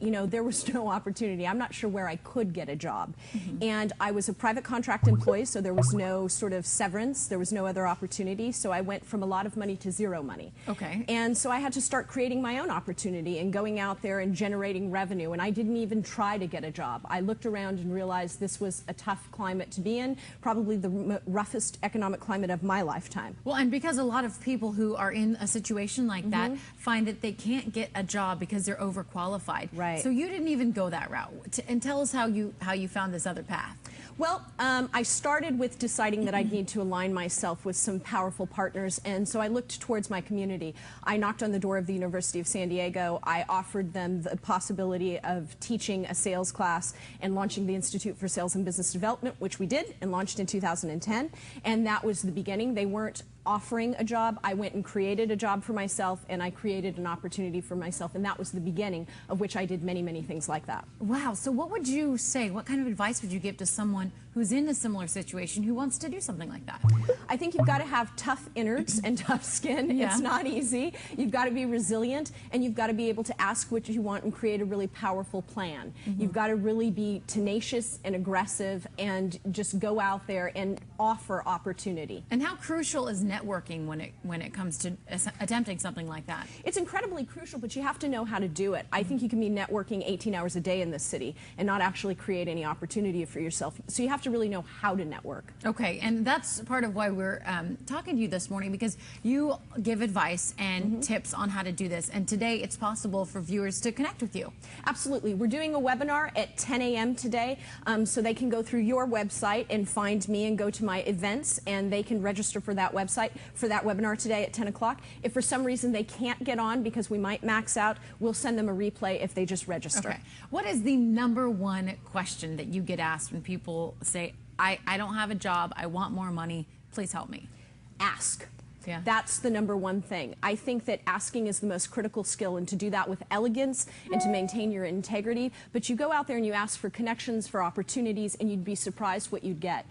you know, there was no opportunity. I'm not sure where I could get a job. And I was a private contract employee, so there was no sort of severance. There was no other opportunity. So I went from a lot of money to zero money. Okay. And so I had to start creating my own opportunity and going out there and generating revenue. And I didn't even try to get a job. I looked around and realized this was a tough climate to be in, probably the roughest economic climate of my lifetime. Well, and because a lot of people who are in a situation like that find that they can't get a job because they're overqualified. Right. So you didn't even go that route. And tell us how you found this other path. Well, I started with deciding that I'd need to align myself with some powerful partners, and so I looked towards my community. I knocked on the door of the University of San Diego. I offered them the possibility of teaching a sales class and launching the Institute for Sales and Business Development, which we did and launched in 2010, and that was the beginning. They weren't offering a job. I went and created a job for myself, and I created an opportunity for myself, and that was the beginning of which I did many, many things like that. Wow. So what would you say? What kind of advice would you give to someone who's in a similar situation who wants to do something like that? I think you've got to have tough innards and tough skin. Yeah. It's not easy. You've got to be resilient, and you've got to be able to ask what you want and create a really powerful plan. You've got to really be tenacious and aggressive and just go out there and offer opportunity. And how crucial is networking when it comes to attempting something like that? It's incredibly crucial, but you have to know how to do it. I think you can be networking 18 hours a day in this city and not actually create any opportunity for yourself. So you have to really know how to network. Okay, and that's part of why we're talking to you this morning, because you give advice and tips on how to do this. And today it's possible for viewers to connect with you. Absolutely. We're doing a webinar at 10 a.m. today, so they can go through your website and find me and go to my events, and they can register for that website for that webinar today at 10 o'clock. If for some reason they can't get on because we might max out, we'll send them a replay if they just register. Okay. What is the #1 question that you get asked when people say, I don't have a job, I want more money, please help me? Ask. Yeah. That's the #1 thing. I think that asking is the most critical skill, and to do that with elegance and to maintain your integrity. But you go out there and you ask for connections, for opportunities, and you'd be surprised what you'd get.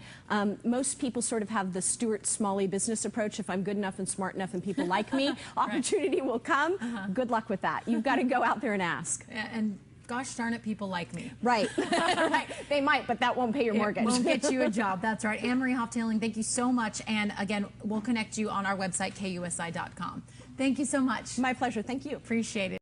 Most people sort of have the Stuart Smalley business approach. If I'm good enough and smart enough and people like me, opportunity will come. Good luck with that. You've got to go out there and ask. And gosh darn it, people like me. Right. Right. They might, but that won't pay your mortgage. It won't get you a job. That's right. Anne-Marie Houghtailing, thank you so much. And again, we'll connect you on our website, KUSI.com. Thank you so much. My pleasure. Thank you. Appreciate it.